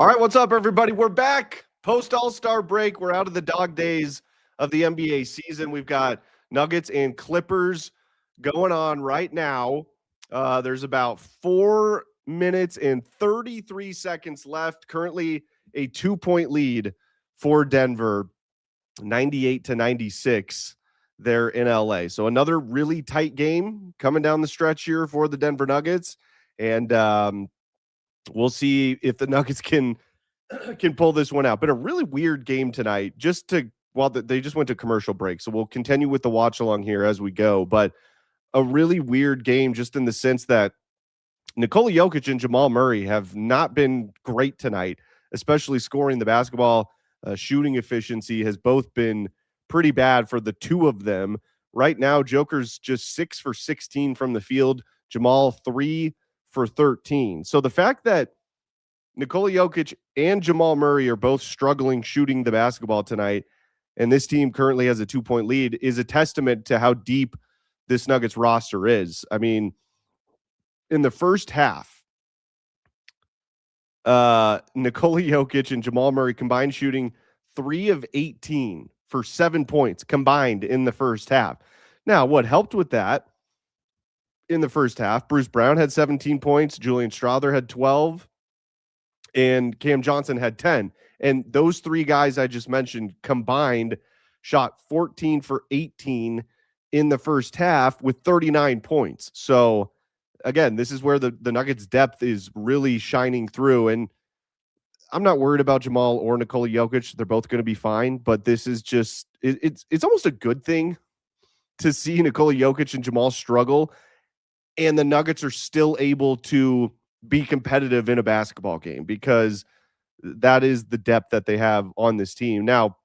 All right, what's up, everybody? We're back post All-Star break. We're out of the dog days of the NBA season. We've got Nuggets and Clippers going on right now. There's about 4 minutes and 33 seconds left. Currently, a 2-point lead for Denver, 98-96. There in LA. So another really tight game coming down the stretch here for the Denver Nuggets, and we'll see if the Nuggets can pull this one out. But a really weird game tonight. They just went to commercial break, so we'll continue with the watch along here as we go. But a really weird game, just in the sense that Nikola Jokic and Jamal Murray have not been great tonight, especially scoring the basketball. Shooting efficiency has both been pretty bad for the two of them. Right now, Joker's just 6 for 16 from the field. Jamal 3 for 13. So the fact that Nikola Jokic and Jamal Murray are both struggling shooting the basketball tonight, and this team currently has a 2-point lead, is a testament to how deep this Nuggets roster is. I mean, in the first half, Nikola Jokic and Jamal Murray combined shooting 3 of 18 for 7 points combined in the first half. Now, what helped with that in the first half, Bruce Brown had 17 points, Julian Strawther had 12, and Cam Johnson had 10. And those three guys I just mentioned combined shot 14 for 18 in the first half with 39 points. So, again, this is where the Nuggets' depth is really shining through. And I'm not worried about Jamal or Nikola Jokic. They're both going to be fine. But this is just it's almost a good thing to see Nikola Jokic and Jamal struggle, and the Nuggets are still able to be competitive in a basketball game, because that is the depth that they have on this team. Now,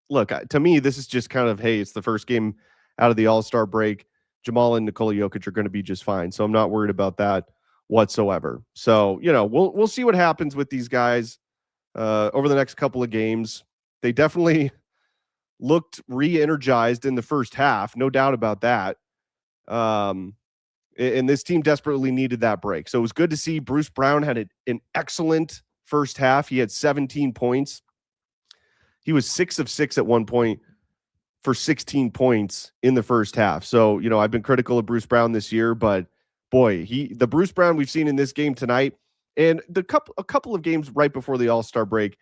look, to me, this is just kind of, hey, it's the first game out of the All-Star break. Jamal and Nikola Jokic are going to be just fine. So I'm not worried about that whatsoever. So, we'll see what happens with these guys over the next couple of games. They definitely looked re-energized in the first half, no doubt about that. And this team desperately needed that break. So it was good to see Bruce Brown had an excellent first half. He had 17 points. He was 6 of 6 at one point for 16 points in the first half. So, I've been critical of Bruce Brown this year, but boy, the Bruce Brown we've seen in this game tonight and a couple of games right before the All-Star break,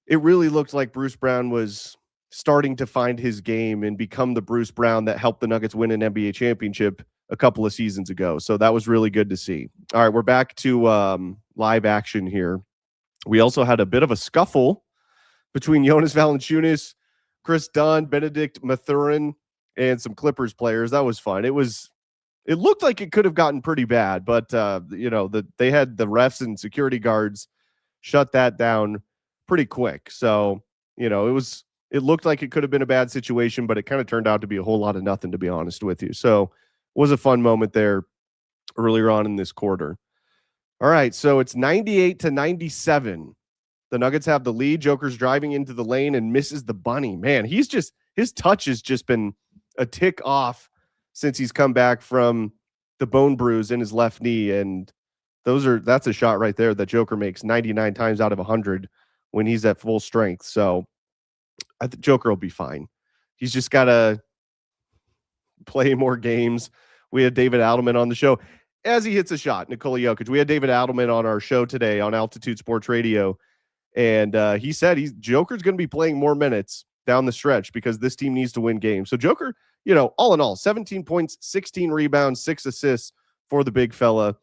it really looked like Bruce Brown was starting to find his game and become the Bruce Brown that helped the Nuggets win an NBA championship a couple of seasons ago. So that was really good to see. All right, we're back to live action here. We also had a bit of a scuffle between Jonas Valanciunas, Chris Dunn, Benedict Mathurin, and some Clippers players. That was fun. It looked like it could have gotten pretty bad, but they had the refs and security guards shut that down pretty quick. So, it looked like it could have been a bad situation, but it kind of turned out to be a whole lot of nothing, to be honest with you. So it was a fun moment there earlier on in this quarter. All right, so it's 98-97. The Nuggets have the lead. Joker's driving into the lane and misses the bunny. Man, his touch has just been a tick off since he's come back from the bone bruise in his left knee. And that's a shot right there that Joker makes 99 times out of 100 when he's at full strength. So I think Joker will be fine. He's just got to play more games. We had David Adelman on the show as he hits a shot, Nikola Jokic. We had David Adelman on our show today on Altitude Sports Radio, and he said Joker's going to be playing more minutes down the stretch because this team needs to win games. So Joker, all in all, 17 points, 16 rebounds, 6 assists for the big fella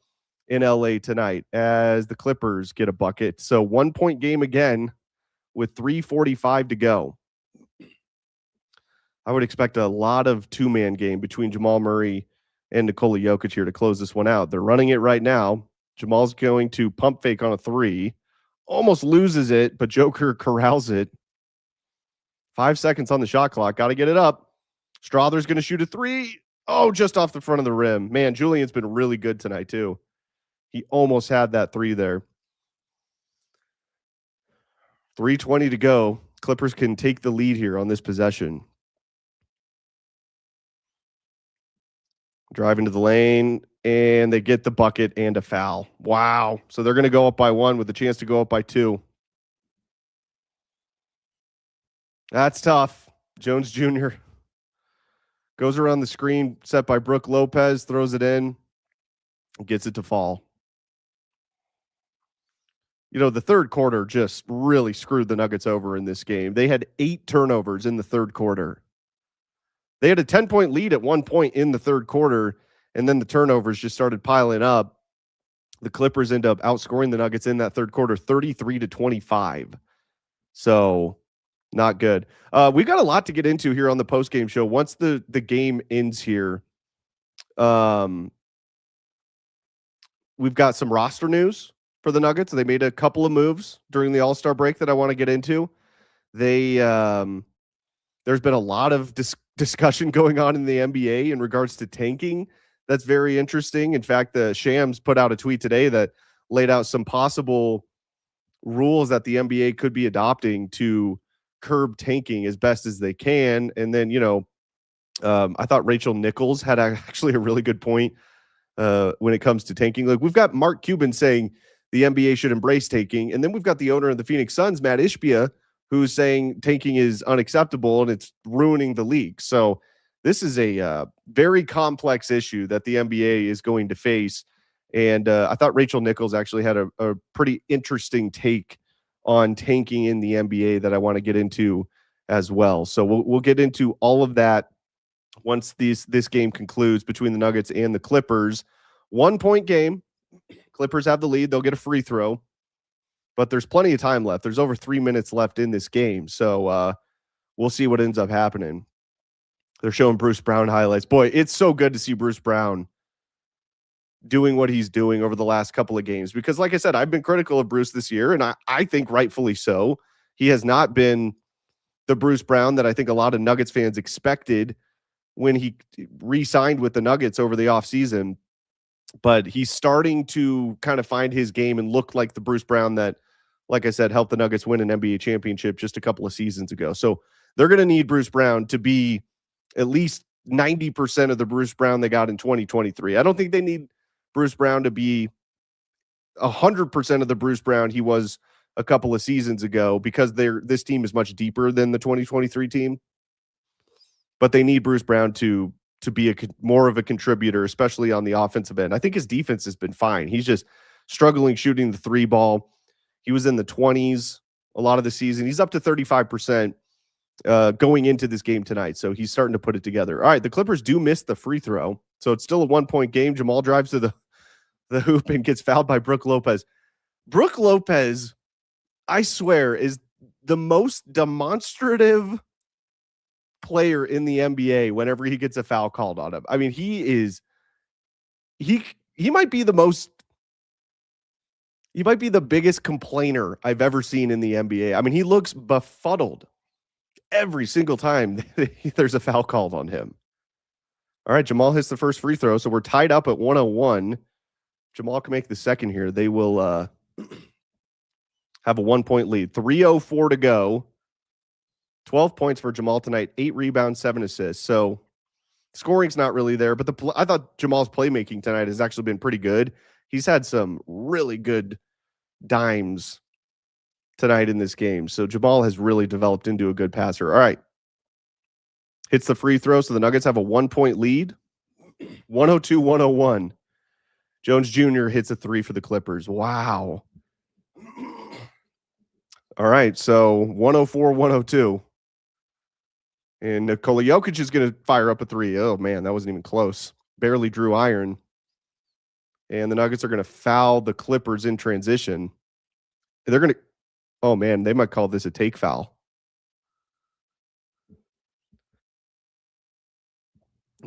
in LA tonight as the Clippers get a bucket. So 1-point game again with 3:45 to go. I would expect a lot of two-man game between Jamal Murray and Nikola Jokic here to close this one out. They're running it right now. Jamal's going to pump fake on a 3. Almost loses it, but Joker corrals it. 5 seconds on the shot clock. Got to get it up. Strawther's going to shoot a 3. Oh, just off the front of the rim. Man, Julian's been really good tonight, too. He almost had that 3 there. 3:20 to go. Clippers can take the lead here on this possession. Drive into the lane. and they get the bucket and a foul. Wow. So they're going to go up by 1 with a chance to go up by 2. That's tough. Jones Jr. goes around the screen set by Brook Lopez, throws it in, gets it to fall. You know, the third quarter just really screwed the Nuggets over in this game. They had 8 turnovers in the third quarter. They had a 10-point lead at one point in the third quarter, and then the turnovers just started piling up. The Clippers end up outscoring the Nuggets in that third quarter 33-25. So not good. We've got a lot to get into here on the postgame show. Once the game ends here, we've got some roster news for the Nuggets. They made a couple of moves during the All-Star break that I want to get into. There's been a lot of discussion going on in the NBA in regards to tanking. That's very interesting. In fact, the Shams put out a tweet today that laid out some possible rules that the NBA could be adopting to curb tanking as best as they can. And then, I thought Rachel Nichols had actually a really good point when it comes to tanking. Like, we've got Mark Cuban saying the NBA should embrace tanking. And then we've got the owner of the Phoenix Suns, Matt Ishbia, who's saying tanking is unacceptable and it's ruining the league. So this is a very complex issue that the NBA is going to face. And I thought Rachel Nichols actually had a pretty interesting take on tanking in the NBA that I want to get into as well. So we'll get into all of that once this game concludes between the Nuggets and the Clippers. 1-point game. Clippers have the lead. They'll get a free throw. But there's plenty of time left. There's over 3 minutes left in this game. So we'll see what ends up happening. They're showing Bruce Brown highlights. Boy, it's so good to see Bruce Brown doing what he's doing over the last couple of games. Because like I said, I've been critical of Bruce this year, and I think rightfully so. He has not been the Bruce Brown that I think a lot of Nuggets fans expected when he re-signed with the Nuggets over the offseason. But he's starting to kind of find his game and look like the Bruce Brown that, like I said, helped the Nuggets win an NBA championship just a couple of seasons ago. So they're going to need Bruce Brown to be at least 90% of the Bruce Brown they got in 2023. I don't think they need Bruce Brown to be 100% of the Bruce Brown he was a couple of seasons ago, because this team is much deeper than the 2023 team. But they need Bruce Brown to be more of a contributor, especially on the offensive end. I think his defense has been fine. He's just struggling shooting the 3 ball. He was in the 20s a lot of the season. He's up to 35% going into this game tonight. So he's starting to put it together. All right, the Clippers do miss the free throw. So it's still a 1-point game. Jamal drives to the hoop and gets fouled by Brook Lopez. Brook Lopez, I swear, is the most demonstrative player in the NBA whenever he gets a foul called on him. I mean, he might be the biggest complainer I've ever seen in the NBA. I mean, he looks befuddled every single time there's a foul called on him. All right, Jamal hits the first free throw, so we're tied up at 101. Jamal can make the second here. They will have a 1-point lead. 3:04 to go. 12 points for Jamal tonight, 8 rebounds, 7 assists. So scoring's not really there, but I thought Jamal's playmaking tonight has actually been pretty good. He's had some really good dimes tonight in this game. So Jamal has really developed into a good passer. All right. Hits the free throw, so the Nuggets have a 1-point lead. 102-101. Jones Jr. hits a 3 for the Clippers. Wow. All right, so 104-102. And Nikola Jokic is going to fire up a 3. Oh, man, that wasn't even close. Barely drew iron. And the Nuggets are going to foul the Clippers in transition. They're going to – oh, man, they might call this a take foul.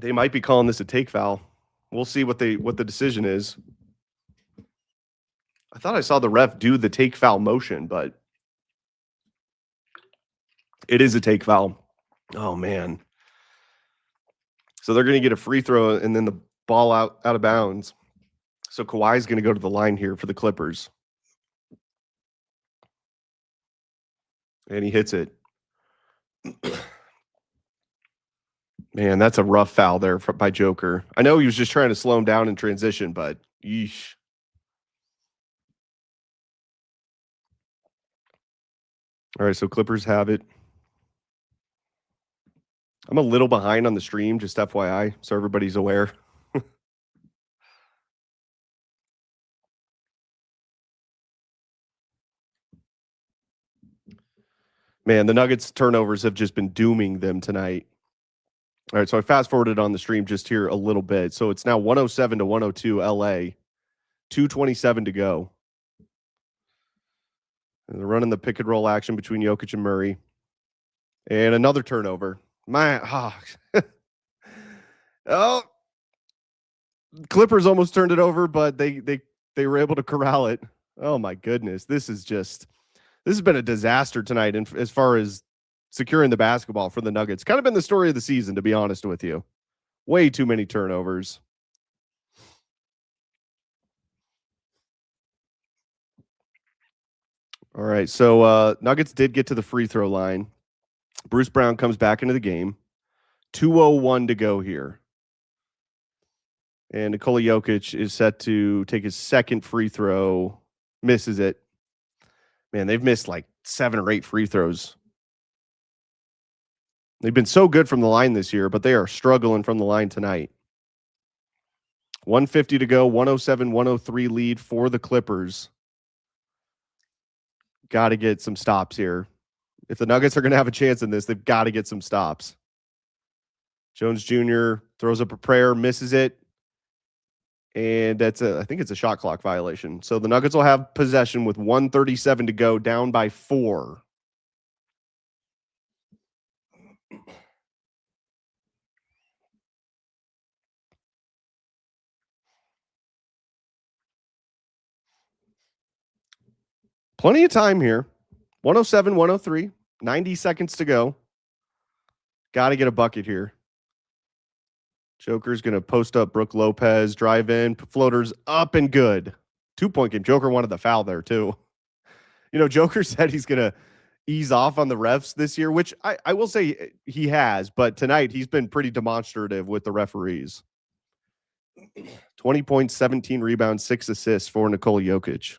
They might be calling this a take foul. We'll see what the decision is. I thought I saw the ref do the take foul motion, but it is a take foul. Oh, man. So they're going to get a free throw and then the ball out of bounds. So Kawhi is going to go to the line here for the Clippers. And he hits it. Man, that's a rough foul there by Joker. I know he was just trying to slow him down in transition, but yeesh. All right, so Clippers have it. I'm a little behind on the stream, just FYI, so everybody's aware. Man, the Nuggets turnovers have just been dooming them tonight. All right, so I fast forwarded on the stream just here a little bit. So it's now 107 to 102 LA, 2:27 to go. And they're running the pick and roll action between Jokic and Murray. And another turnover. Oh, Clippers almost turned it over, but they were able to corral it. Oh my goodness. This has been a disaster tonight as far as securing the basketball for the Nuggets. Kind of been the story of the season, to be honest with you. Way too many turnovers. All right, so Nuggets did get to the free throw line. Bruce Brown comes back into the game. 2:01 to go here. And Nikola Jokic is set to take his second free throw, misses it. Man, they've missed like 7 or 8 free throws. They've been so good from the line this year, but they are struggling from the line tonight. 150 to go, 107-103 lead for the Clippers. Got to get some stops here. If the Nuggets are going to have a chance in this, they've got to get some stops. Jones Jr. throws up a prayer, misses it. And I think it's a shot clock violation. So the Nuggets will have possession with 1:37 to go, down by 4. Plenty of time here. 107-103, 90 seconds to go. Got to get a bucket here. Joker's going to post up Brook Lopez, drive in, floaters up and good. 2-point game. Joker wanted the foul there too. You know, Joker said he's going to ease off on the refs this year, which I will say he has, but tonight he's been pretty demonstrative with the referees. 20 points, 17 rebounds, 6 assists for Nikola Jokic.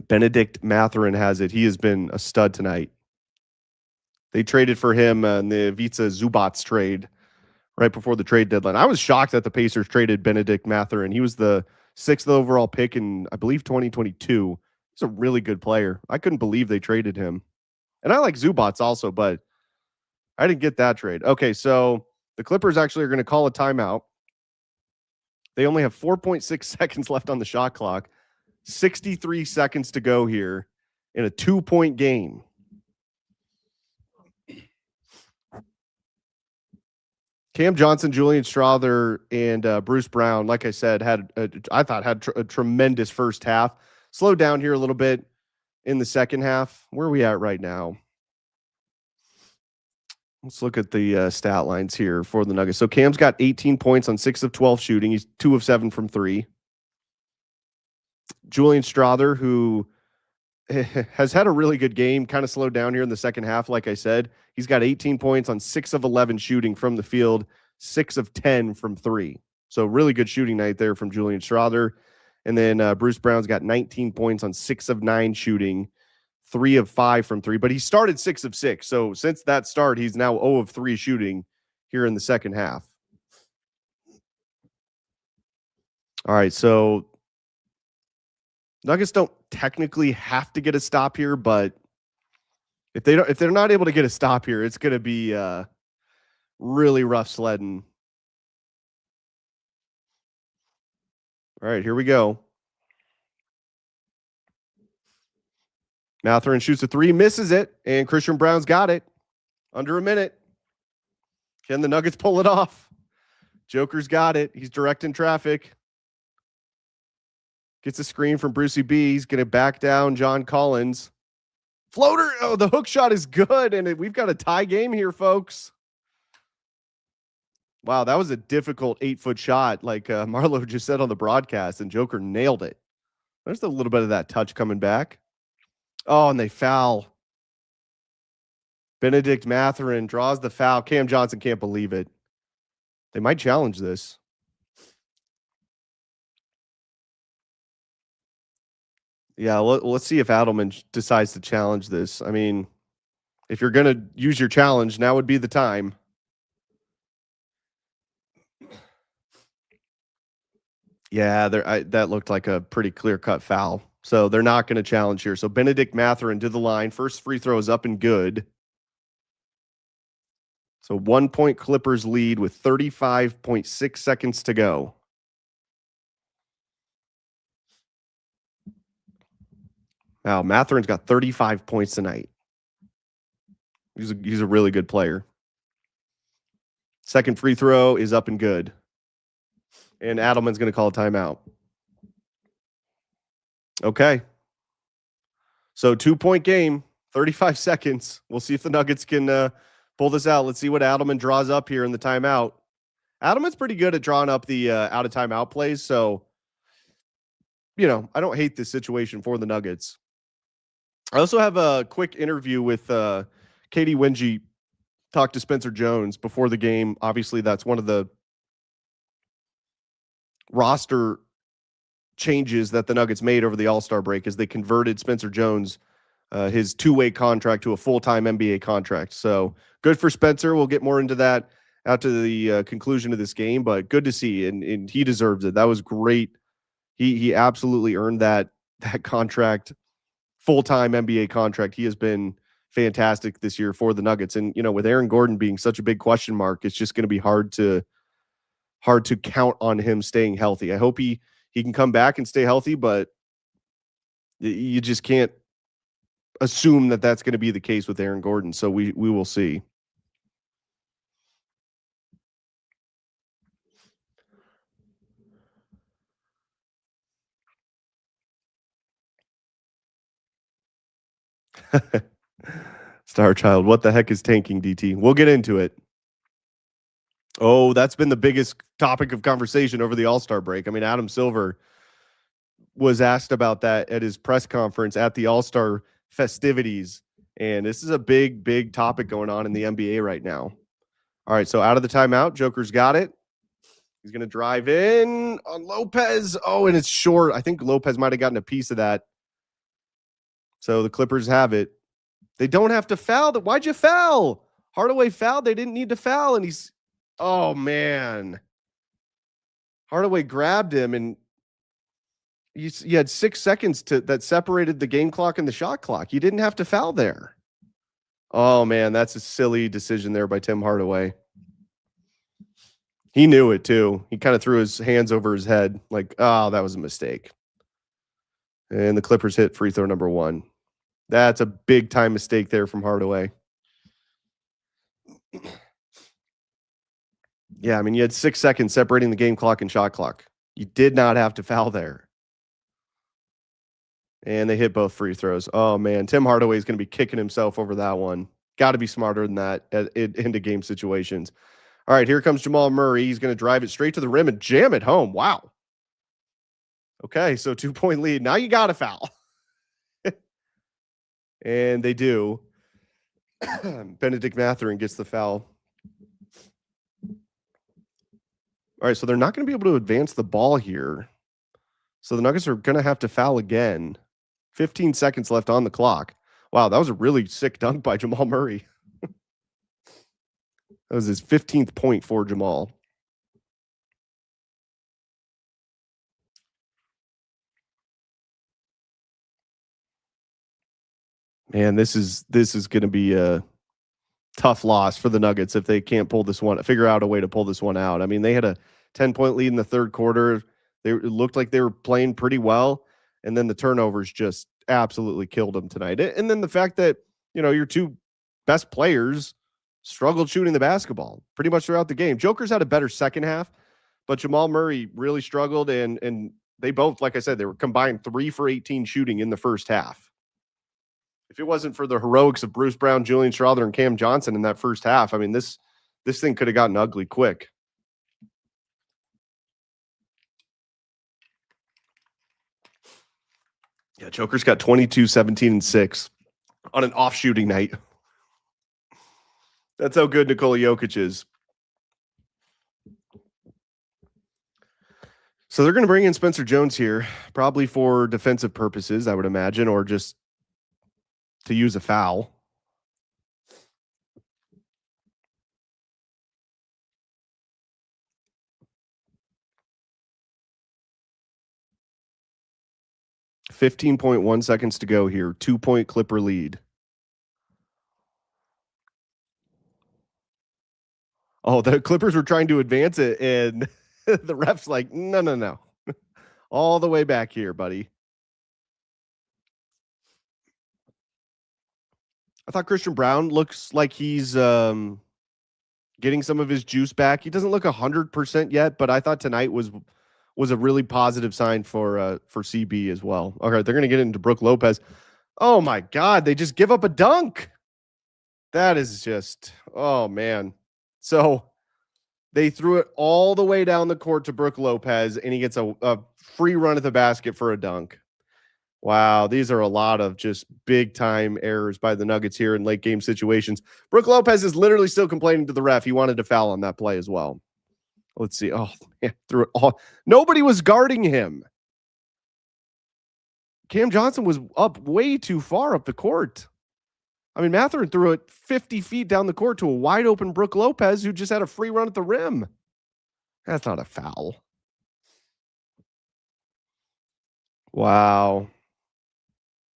Benedict Mathurin has it. He has been a stud tonight. They traded for him in the Ivica Zubac trade right before the trade deadline. I was shocked that the Pacers traded Benedict Mathurin. He was the 6th overall pick in, I believe, 2022. He's a really good player. I couldn't believe they traded him. And I like Zubac also, but I didn't get that trade. Okay, so the Clippers actually are going to call a timeout. They only have 4.6 seconds left on the shot clock. 63 seconds to go here in a 2-point game. Cam Johnson, Julian Strawther, and Bruce Brown, like I said, had a tremendous first half. Slowed down here a little bit in the second half. Where are we at right now? Let's look at the stat lines here for the Nuggets. So Cam's got 18 points on 6 of 12 shooting. He's 2 of 7 from 3. Julian Strawther, who has had a really good game, kind of slowed down here in the second half, like I said. He's got 18 points on 6 of 11 shooting from the field, 6 of 10 from 3. So really good shooting night there from Julian Strawther. And then Bruce Brown's got 19 points on 6 of 9 shooting, 3 of 5 from 3. But he started 6 of 6. So since that start, he's now 0 of 3 shooting here in the second half. All right, so Nuggets don't technically have to get a stop here, but if they're not able to get a stop here, it's going to be really rough sledding. All right, here we go. Mathurin shoots a 3, misses it, and Christian Brown's got it. Under a minute. Can the Nuggets pull it off? Joker's got it. He's directing traffic. Gets a screen from Brucey B. He's going to back down John Collins. Floater. Oh, the hook shot is good. And we've got a tie game here, folks. Wow, that was a difficult 8-foot shot, like Marlo just said on the broadcast, and Joker nailed it. There's a little bit of that touch coming back. Oh, and they foul. Benedict Mathurin draws the foul. Cam Johnson can't believe it. They might challenge this. Yeah, let's see if Adelman decides to challenge this. I mean, if you're going to use your challenge, now would be the time. Yeah, that looked like a pretty clear-cut foul. So they're not going to challenge here. So Benedict Mathurin to the line. First free throw is up and good. So 1 point Clippers lead with 35.6 seconds to go. Wow, Mathurin's got 35 points tonight. He's a really good player. Second free throw is up and good. And Adelman's going to call a timeout. Okay. So 2 point game, 35 seconds. We'll see if the Nuggets can pull this out. Let's see what Adelman draws up here in the timeout. Adelman's pretty good at drawing up the out of timeout plays. So, I don't hate this situation for the Nuggets. I also have a quick interview with Katie Winge, talked to Spencer Jones before the game. Obviously, that's one of the roster changes that the Nuggets made over the All-Star break is they converted Spencer Jones, his two-way contract, to a full-time NBA contract. So good for Spencer. We'll get more into that after the conclusion of this game, but good to see, and he deserves it. That was great. He absolutely earned that contract, full-time NBA contract. He has been fantastic this year for the Nuggets. And, with Aaron Gordon being such a big question mark, it's just going to be hard to count on him staying healthy. I hope he can come back and stay healthy, but you just can't assume that that's going to be the case with Aaron Gordon. So we will see. Star Child, what the heck is tanking, DT? We'll get into it. Oh, that's been the biggest topic of conversation over the All-Star break. I mean, Adam Silver was asked about that at his press conference at the All-Star festivities. And this is a big, big topic going on in the NBA right now. All right, so out of the timeout, Joker's got it. He's going to drive in on Lopez. Oh, and it's short. I think Lopez might have gotten a piece of that. So the Clippers have it. They don't have to foul. Why'd you foul? Hardaway fouled. They didn't need to foul. And oh, man. Hardaway grabbed him, and you had 6 seconds that separated the game clock and the shot clock. You didn't have to foul there. Oh, man, that's a silly decision there by Tim Hardaway. He knew it, too. He kind of threw his hands over his head like, oh, that was a mistake. And the Clippers hit free throw number 1. That's a big-time mistake there from Hardaway. Yeah, I mean, you had 6 seconds separating the game clock and shot clock. You did not have to foul there. And they hit both free throws. Oh, man, Tim Hardaway is going to be kicking himself over that one. Got to be smarter than that into game situations. All right, here comes Jamal Murray. He's going to drive it straight to the rim and jam it home. Wow. Okay, so 2 point lead. Now you got to foul. And they do. Benedict Mathurin gets the foul. All right, so they're not going to be able to advance the ball here. So the Nuggets are going to have to foul again. 15 seconds left on the clock. Wow, that was a really sick dunk by Jamal Murray. That was his 15th point for Jamal. Man, this is going to be a tough loss for the Nuggets if they can't figure out a way to pull this one out. I mean, they had a 10-point lead in the third quarter. It looked like they were playing pretty well, and then the turnovers just absolutely killed them tonight. And then the fact that, your two best players struggled shooting the basketball pretty much throughout the game. Joker's had a better second half, but Jamal Murray really struggled, and they both, like I said, they were combined 3 for 18 shooting in the first half. If it wasn't for the heroics of Bruce Brown, Julian Strawther, and Cam Johnson in that first half, I mean, this thing could have gotten ugly quick. Yeah, Joker's got 22, 17, and 6 on an off shooting night. That's how good Nikola Jokic is. So they're going to bring in Spencer Jones here, probably for defensive purposes, I would imagine, or just to use a foul. .1 seconds to go here. 2-point Clipper lead. Oh, the Clippers were trying to advance it, and the ref's like, no. All the way back here, buddy. I thought Christian Brown looks like he's getting some of his juice back. He doesn't look 100% yet, but I thought tonight was a really positive sign for CB as well. All right, they're going to get into Brook Lopez. Oh my God, they just give up a dunk. That is just, oh man. So they threw it all the way down the court to Brook Lopez, and he gets a free run at the basket for a dunk. Wow, these are a lot of just big time errors by the Nuggets here in late game situations. Brook Lopez is literally still complaining to the ref. He wanted to foul on that play as well. Let's see. Oh, man, threw it all. Nobody was guarding him. Cam Johnson was up way too far up the court. I mean, Mathurin threw it 50 feet down the court to a wide open Brook Lopez who just had a free run at the rim. That's not a foul. Wow.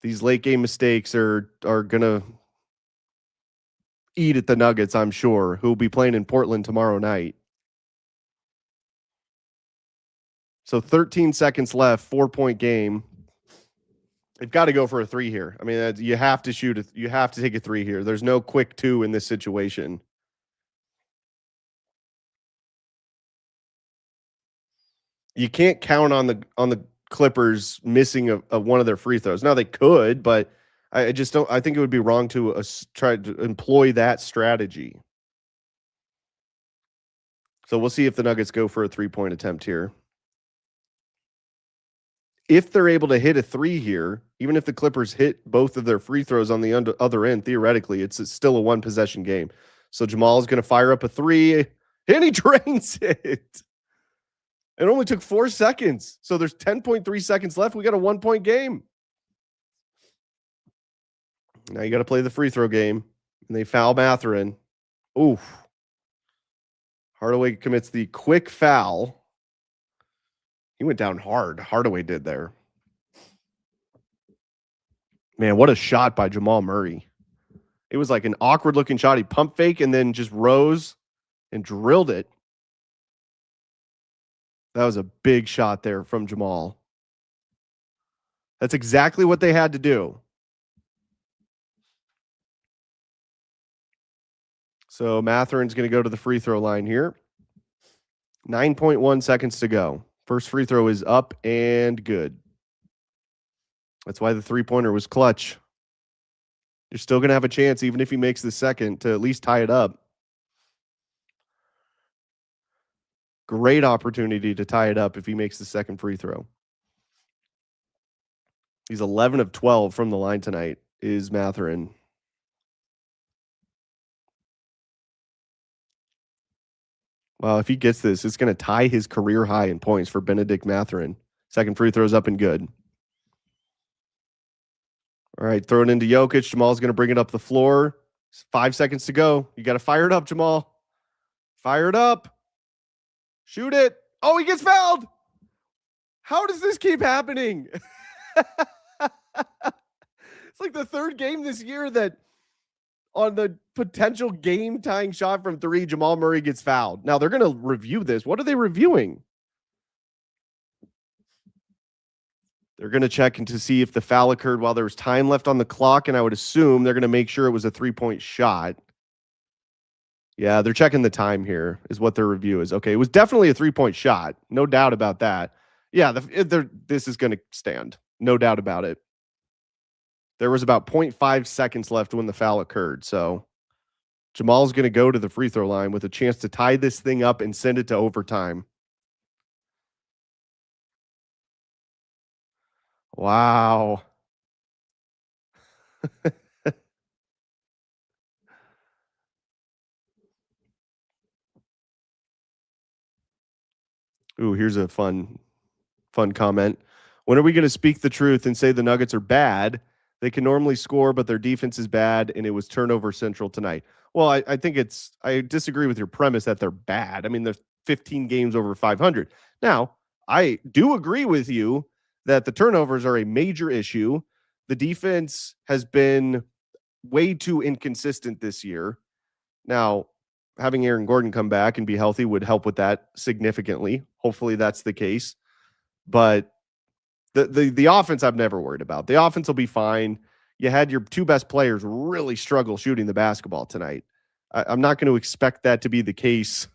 These late game mistakes are going to eat at the Nuggets, I'm sure, who will be playing in Portland tomorrow night. So 13 seconds left, 4-point game. They've got to go for a three here. I mean, you have to shoot it. You have to take a three here. There's no quick two in this situation. You can't count on the Clippers missing a one of their free throws. Now they could, but I just don't. I think it would be wrong to try to employ that strategy. So we'll see if the Nuggets go for a 3-point attempt here. If they're able to hit a three here, even if the Clippers hit both of their free throws on the other end, theoretically, it's still a one possession game. So Jamal is going to fire up a three, and he drains it. It only took 4 seconds. So there's 10.3 seconds left. We got a 1-point game. Now you got to play the free throw game. And they foul Mathurin. Oof. Hardaway commits the quick foul. He went down hard. Hardaway did there. Man, what a shot by Jamal Murray. It was like an awkward looking shot. He pump fake and then just rose and drilled it. That was a big shot there from Jamal. That's exactly what they had to do. So Mathurin's going to go to the free throw line here. 9.1 seconds to go. First free throw is up and good. That's why the three-pointer was clutch. You're still going to have a chance, even if he makes the second, to at least tie it up. Great opportunity to tie it up if he makes the second free throw. He's 11 of 12 from the line tonight, is Mathurin. Well, if he gets this, it's going to tie his career high in points for Benedict Mathurin. Second free throw's up and good. All right, throw it into Jokic. Jamal's going to bring it up the floor. 5 seconds to go. You got to fire it up, Jamal. Fire it up. Shoot it. Oh, he gets fouled. How does this keep happening? It's like the third game this year that on the potential game-tying shot from three, Jamal Murray gets fouled. Now, they're going to review this. What are they reviewing? They're going to check to see if the foul occurred while there was time left on the clock, and I would assume they're going to make sure it was a three-point shot. Yeah, they're checking the time here is what their review is. Okay, it was definitely a three-point shot. No doubt about that. Yeah, this is going to stand. No doubt about it. There was about 0.5 seconds left when the foul occurred, so Jamal's going to go to the free throw line with a chance to tie this thing up and send it to overtime. Wow. Ooh, here's a fun comment. When are we going to speak the truth and say the Nuggets are bad? They can normally score, but their defense is bad, and it was turnover central tonight. Well, I think I disagree with your premise that they're bad. I mean, there's 15 games over 500. Now, I do agree with you that the turnovers are a major issue. The defense has been way too inconsistent this year. Now, having Aaron Gordon come back and be healthy would help with that significantly. Hopefully that's the case. But the offense I've never worried about. The offense will be fine. You had your two best players really struggle shooting the basketball tonight. I'm not going to expect that to be the case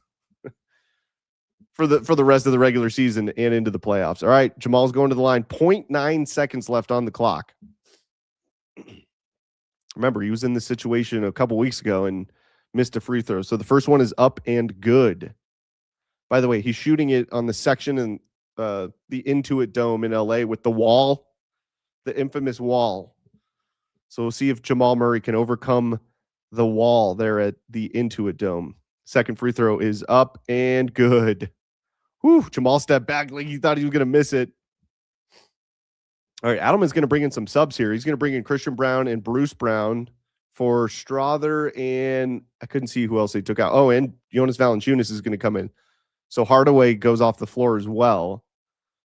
for the rest of the regular season and into the playoffs. All right, Jamal's going to the line. 0.9 seconds left on the clock. Remember, he was in this situation a couple weeks ago and missed a free throw. So the first one is up and good. By the way, he's shooting it on the section in the Intuit Dome in LA with the wall, the infamous wall. So we'll see if Jamal Murray can overcome the wall there at the Intuit Dome. Second free throw is up and good. Whew, Jamal stepped back like he thought he was going to miss it. All right, Adam is going to bring in some subs here. He's going to bring in Christian Brown and Bruce Brown for Strother, and I couldn't see who else they took out. Oh, and Jonas Valanciunas is going to come in. So Hardaway goes off the floor as well.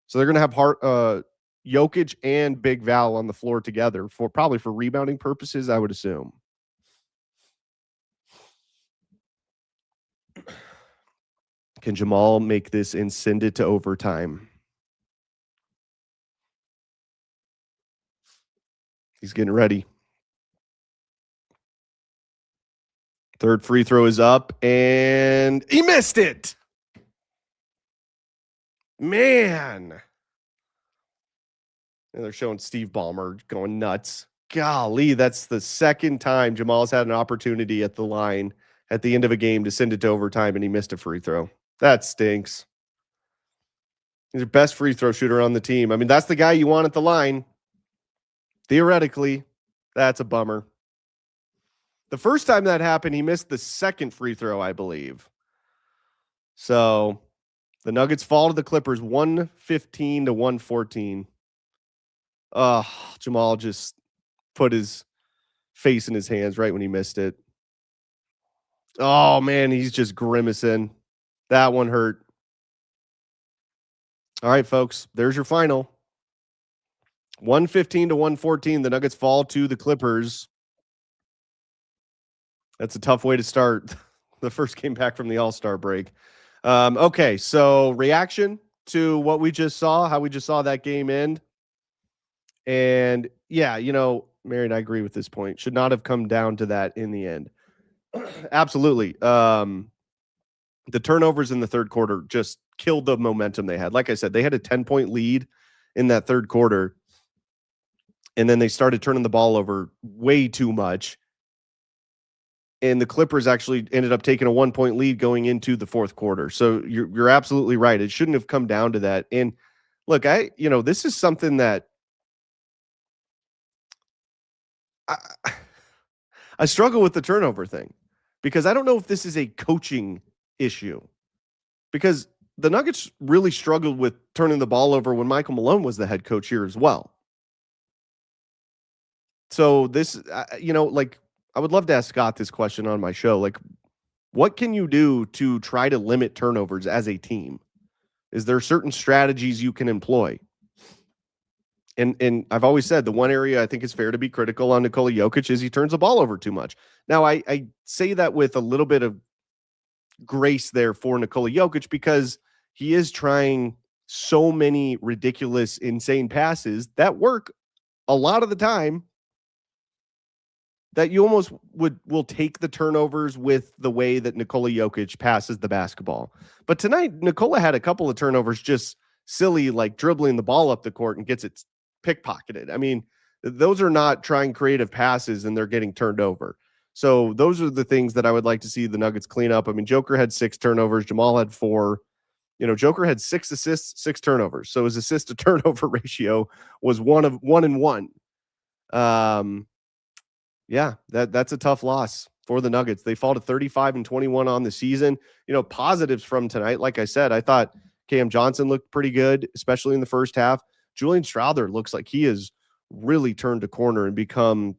So they're going to have Jokic and Big Val on the floor together for probably for rebounding purposes, I would assume. Can Jamal make this and send it to overtime? He's getting ready. Third free throw is up, and he missed it. Man. And they're showing Steve Ballmer going nuts. Golly, that's the second time Jamal's had an opportunity at the line at the end of a game to send it to overtime, and he missed a free throw. That stinks. He's the best free throw shooter on the team. I mean, that's the guy you want at the line. Theoretically, that's a bummer. The first time that happened, he missed the second free throw, I believe. So the Nuggets fall to the Clippers 115 to 114. Jamal just put his face in his hands right when he missed it. Oh, man, he's just grimacing. That one hurt. All right, folks, there's your final. 115 to 114. The Nuggets fall to the Clippers. That's a tough way to start the first game back from the All-Star break. Okay, so reaction to what we just saw, how we just saw that game end. And yeah, Marion, I agree with this point. Should not have come down to that in the end. Absolutely. The turnovers in the third quarter just killed the momentum they had. Like I said, they had a 10-point lead in that third quarter, and then they started turning the ball over way too much. And the Clippers actually ended up taking a 1-point lead going into the fourth quarter. So you're absolutely right. It shouldn't have come down to that. And look, this is something that I struggle with the turnover thing, because I don't know if this is a coaching issue, because the Nuggets really struggled with turning the ball over when Michael Malone was the head coach here as well. So this, I would love to ask Scott this question on my show. Like, what can you do to try to limit turnovers as a team? Is there certain strategies you can employ? And I've always said the one area I think is fair to be critical on Nikola Jokic is he turns the ball over too much. Now, I say that with a little bit of grace there for Nikola Jokic, because he is trying so many ridiculous, insane passes that work a lot of the time, that you almost will take the turnovers with the way that Nikola Jokic passes the basketball. But tonight, Nikola had a couple of turnovers, just silly, like dribbling the ball up the court and gets it pickpocketed. I mean, those are not trying creative passes, and they're getting turned over. So those are the things that I would like to see the Nuggets clean up. I mean, Joker had 6 turnovers. Jamal had 4. Joker had 6 assists, 6 turnovers. So his assist to turnover ratio was 1-1. Yeah, that's a tough loss for the Nuggets. They fall to 35-21 on the season. Positives from tonight. Like I said, I thought Cam Johnson looked pretty good, especially in the first half. Julian Strouder looks like he has really turned a corner and become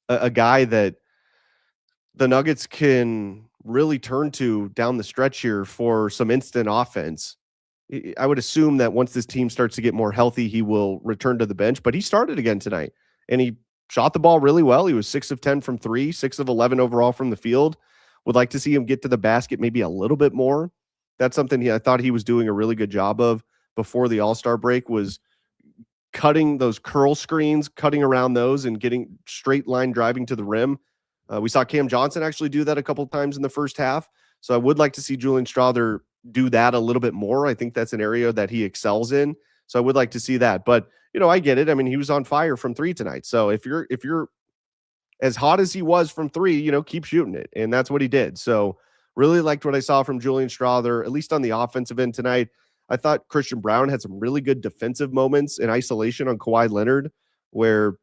a guy that the Nuggets can really turn to down the stretch here for some instant offense. I would assume that once this team starts to get more healthy, he will return to the bench, but he started again tonight and he shot the ball really well. He was 6 of 10 from 3, 6 of 11 overall from the field. Would like to see him get to the basket maybe a little bit more. That's something I thought he was doing a really good job of before the All-Star break, was cutting those curl screens, cutting around those and getting straight line driving to the rim. We saw Cam Johnson actually do that a couple times in the first half. So I would like to see Julian Strouder do that a little bit more. I think that's an area that he excels in. So I would like to see that. But, I get it. I mean, he was on fire from 3 tonight. So if you're as hot as he was from 3, keep shooting it. And that's what he did. So really liked what I saw from Julian Strouder, at least on the offensive end tonight. I thought Christian Braun had some really good defensive moments in isolation on Kawhi Leonard, where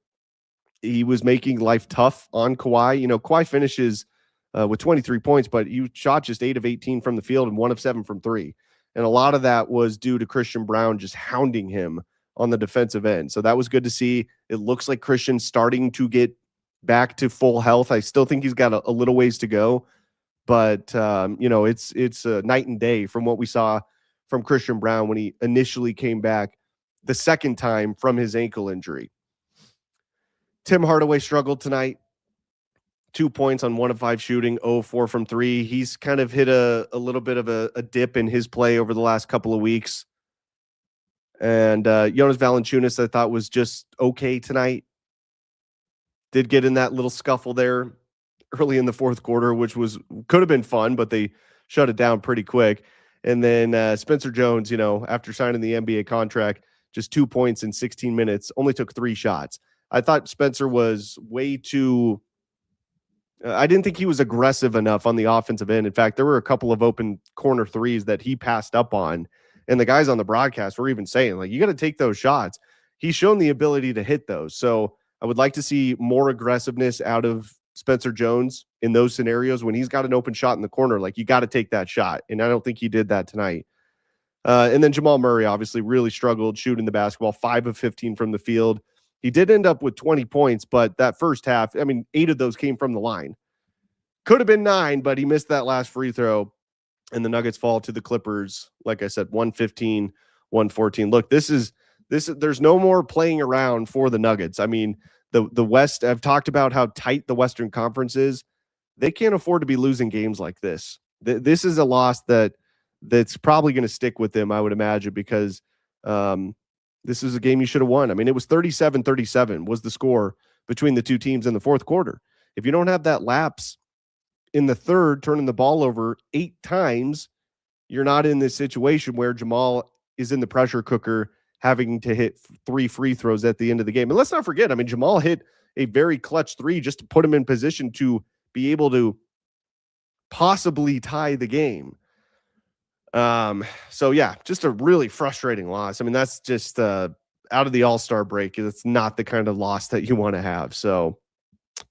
he was making life tough on Kawhi. Kawhi finishes with 23 points, but he shot just 8 of 18 from the field and 1 of 7 from 3. And a lot of that was due to Christian Braun just hounding him on the defensive end. So that was good to see. It looks like Christian's starting to get back to full health. I still think he's got a little ways to go, but it's a night and day from what we saw from Christian Braun when he initially came back the second time from his ankle injury. Tim Hardaway struggled tonight. 2 points on 1 of 5 shooting, 0-4 from 3. He's kind of hit a little bit of a dip in his play over the last couple of weeks. And Jonas Valanciunas, I thought, was just okay tonight. Did get in that little scuffle there early in the fourth quarter, which could have been fun, but they shut it down pretty quick. And then Spencer Jones, after signing the NBA contract, just 2 points in 16 minutes, only took 3 shots. I thought Spencer was way too I didn't think he was aggressive enough on the offensive end. In fact, there were a couple of open corner threes that he passed up on. And the guys on the broadcast were even saying, you got to take those shots. He's shown the ability to hit those. So I would like to see more aggressiveness out of Spencer Jones in those scenarios when he's got an open shot in the corner. You got to take that shot. And I don't think he did that tonight. And then Jamal Murray obviously really struggled shooting the basketball, 5 of 15 from the field. He did end up with 20 points, but that first half, 8 of those came from the line. Could have been 9, but he missed that last free throw, and the Nuggets fall to the Clippers. Like I said, 115, 114. Look, this is there's no more playing around for the Nuggets. The West, I've talked about how tight the Western Conference is. They can't afford to be losing games like this. This is a loss that's probably going to stick with them, I would imagine, because this is a game you should have won. It was 37-37 was the score between the two teams in the fourth quarter. If you don't have that lapse in the third, turning the ball over 8 times, you're not in this situation where Jamal is in the pressure cooker having to hit 3 free throws at the end of the game. And let's not forget, Jamal hit a very clutch 3 just to put him in position to be able to possibly tie the game. So yeah, just a really frustrating loss. That's just out of the All-Star break. It's not the kind of loss that you want to have. So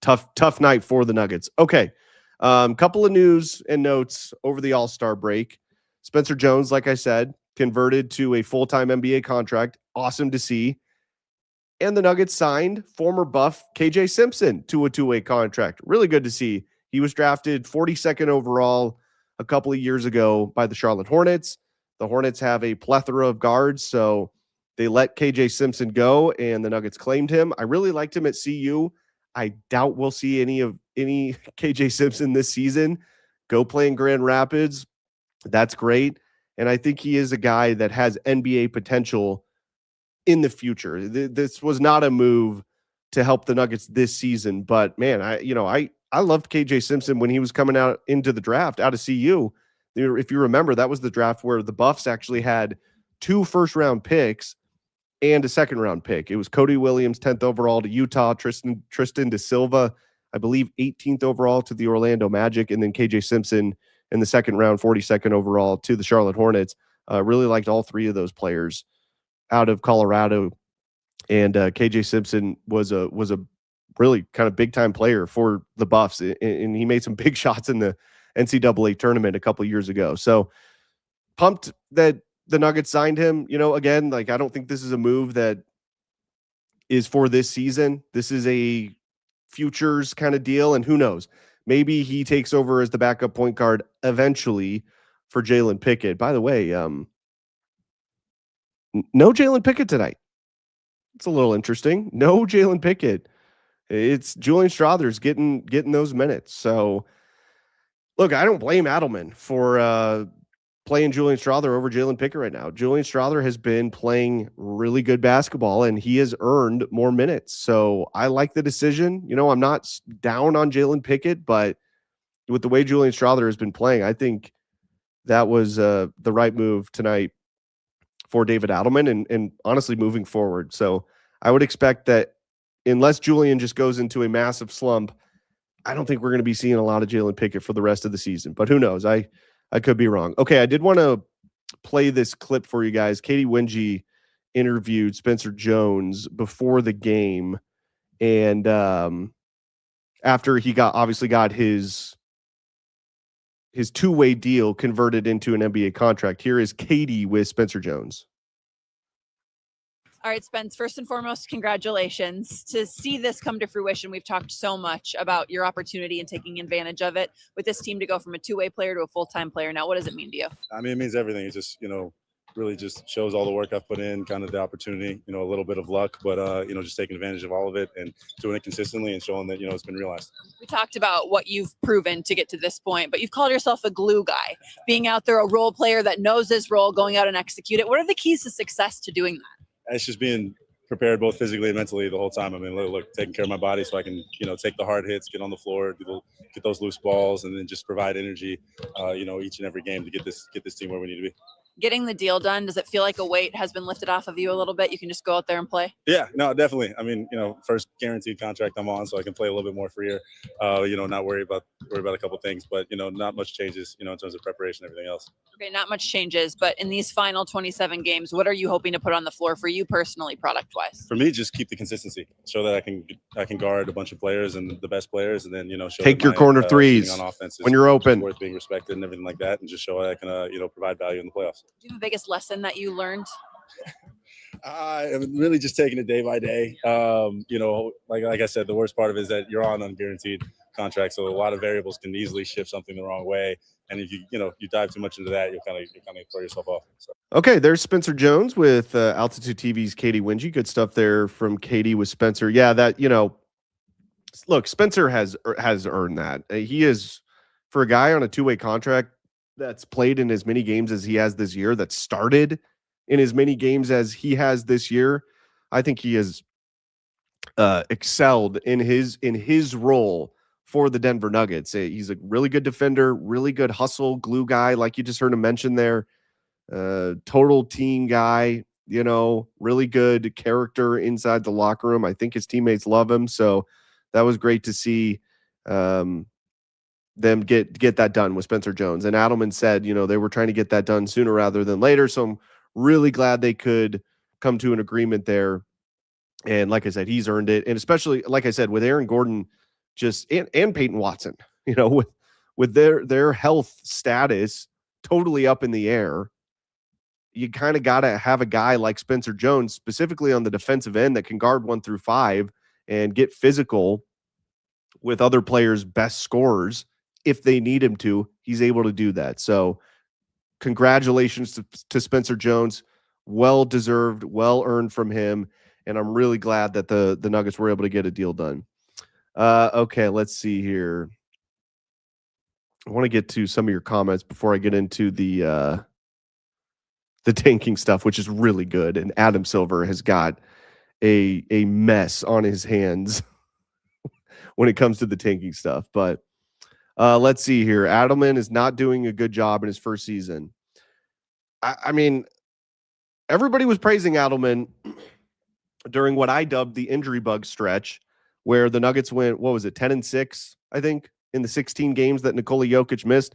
tough night for the Nuggets. Okay. Couple of news and notes over the All-Star break. Spencer Jones, like I said, converted to a full-time NBA contract. Awesome to see. And the Nuggets signed former Buff KJ Simpson to a 2-way contract. Really good to see. He was drafted 42nd overall a couple of years ago by the Charlotte Hornets. The Hornets have a plethora of guards, so they let KJ Simpson go, and the Nuggets claimed him. I really liked him at CU. I doubt we'll see any KJ Simpson this season. Go play in Grand Rapids. That's great. And I think he is a guy that has NBA potential in the future. This was not a move to help the Nuggets this season, but man, I loved KJ Simpson when he was coming out into the draft out of CU. If you remember, that was the draft where the Buffs actually had 2 first-round picks and a second-round pick. It was Cody Williams, 10th overall to Utah, Tristan De Silva, I believe 18th overall to the Orlando Magic, and then KJ Simpson in the second round, 42nd overall to the Charlotte Hornets. Really liked all 3 of those players out of Colorado, and KJ Simpson was a really kind of big-time player for the Buffs, and he made some big shots in the NCAA tournament a couple of years ago. So pumped that the Nuggets signed him. Again, like, I don't think this is a move that is for this season. This is a futures kind of deal, and who knows? Maybe he takes over as the backup point guard eventually for Jalen Pickett. By the way, no Jalen Pickett tonight. It's a little interesting. No Jalen Pickett. It's Julian Strawther's getting those minutes. So, look, I don't blame Adelman for playing Julian Strawther over Jalen Pickett right now. Julian Strawther has been playing really good basketball, and he has earned more minutes. So I like the decision. I'm not down on Jalen Pickett, but with the way Julian Strawther has been playing, I think that was the right move tonight for David Adelman and honestly moving forward. So I would expect that unless Julian just goes into a massive slump, I don't think we're going to be seeing a lot of Jalen Pickett for the rest of the season. But who knows? I could be wrong. Okay, I did want to play this clip for you guys. Katie Winge interviewed Spencer Jones before the game, and after he obviously got his two-way deal converted into an NBA contract. Here is Katie with Spencer Jones. All right, Spence, first and foremost, congratulations. To see this come to fruition, we've talked so much about your opportunity and taking advantage of it with this team to go from a two-way player to a full-time player. Now, what does it mean to you? I mean, it means everything. It just, really just shows all the work I've put in, kind of the opportunity, a little bit of luck, but, just taking advantage of all of it and doing it consistently and showing that, it's been realized. We talked about what you've proven to get to this point, but you've called yourself a glue guy, being out there, a role player that knows his role, going out and execute it. What are the keys to success to doing that? It's just being prepared both physically and mentally the whole time. I mean, look, taking care of my body so I can, take the hard hits, get on the floor, get those loose balls, and then just provide energy, each and every game to get this team where we need to be. Getting the deal done, does it feel like a weight has been lifted off of you a little bit? You can just go out there and play? Yeah, no, definitely. I mean, first guaranteed contract I'm on, so I can play a little bit more freer, not worry about a couple things, but, not much changes, in terms of preparation and everything else. Okay, not much changes, but in these final 27 games, what are you hoping to put on the floor for you personally, product-wise? For me, just keep the consistency, show that I can guard a bunch of players and the best players, and then, show take your corner threes on offense when you're open, worth being respected and everything like that, and just show that I can, provide value in the playoffs. Do you have the biggest lesson that you learned? I'm really just taking it day by day. Like I said, the worst part of it is that you're on unguaranteed contract, so a lot of variables can easily shift something the wrong way. And if you dive too much into that, you'll kind of throw yourself off. So. Okay, there's Spencer Jones with Altitude TV's Katie Winge. Good stuff there from Katie with Spencer. Yeah, that look, Spencer has earned that. He is, for a guy on a two-way contract that's played in as many games as he has this year, that started in as many games as he has this year. I think he has excelled in his role for the Denver Nuggets. He's a really good defender, really good hustle, glue guy, like you just heard him mention there. Total team guy, really good character inside the locker room. I think his teammates love him. So that was great to see them get that done with Spencer Jones. And Adelman said, they were trying to get that done sooner rather than later. So I'm really glad they could come to an agreement there. And like I said, he's earned it. And especially, like I said, with Aaron Gordon and Peyton Watson, with their health status totally up in the air, you kind of got to have a guy like Spencer Jones, specifically on the defensive end, that can guard 1 through 5 and get physical with other players' best scorers. If they need him to, he's able to do that. So congratulations to Spencer Jones. Well-deserved, well-earned from him. And I'm really glad that the Nuggets were able to get a deal done. Okay, let's see here. I want to get to some of your comments before I get into the tanking stuff, which is really good. And Adam Silver has got a mess on his hands when it comes to the tanking stuff. But let's see here. Adelman is not doing a good job in his first season. I mean, everybody was praising Adelman during what I dubbed the injury bug stretch, where the Nuggets went, 10-6, I think, in the 16 games that Nikola Jokic missed.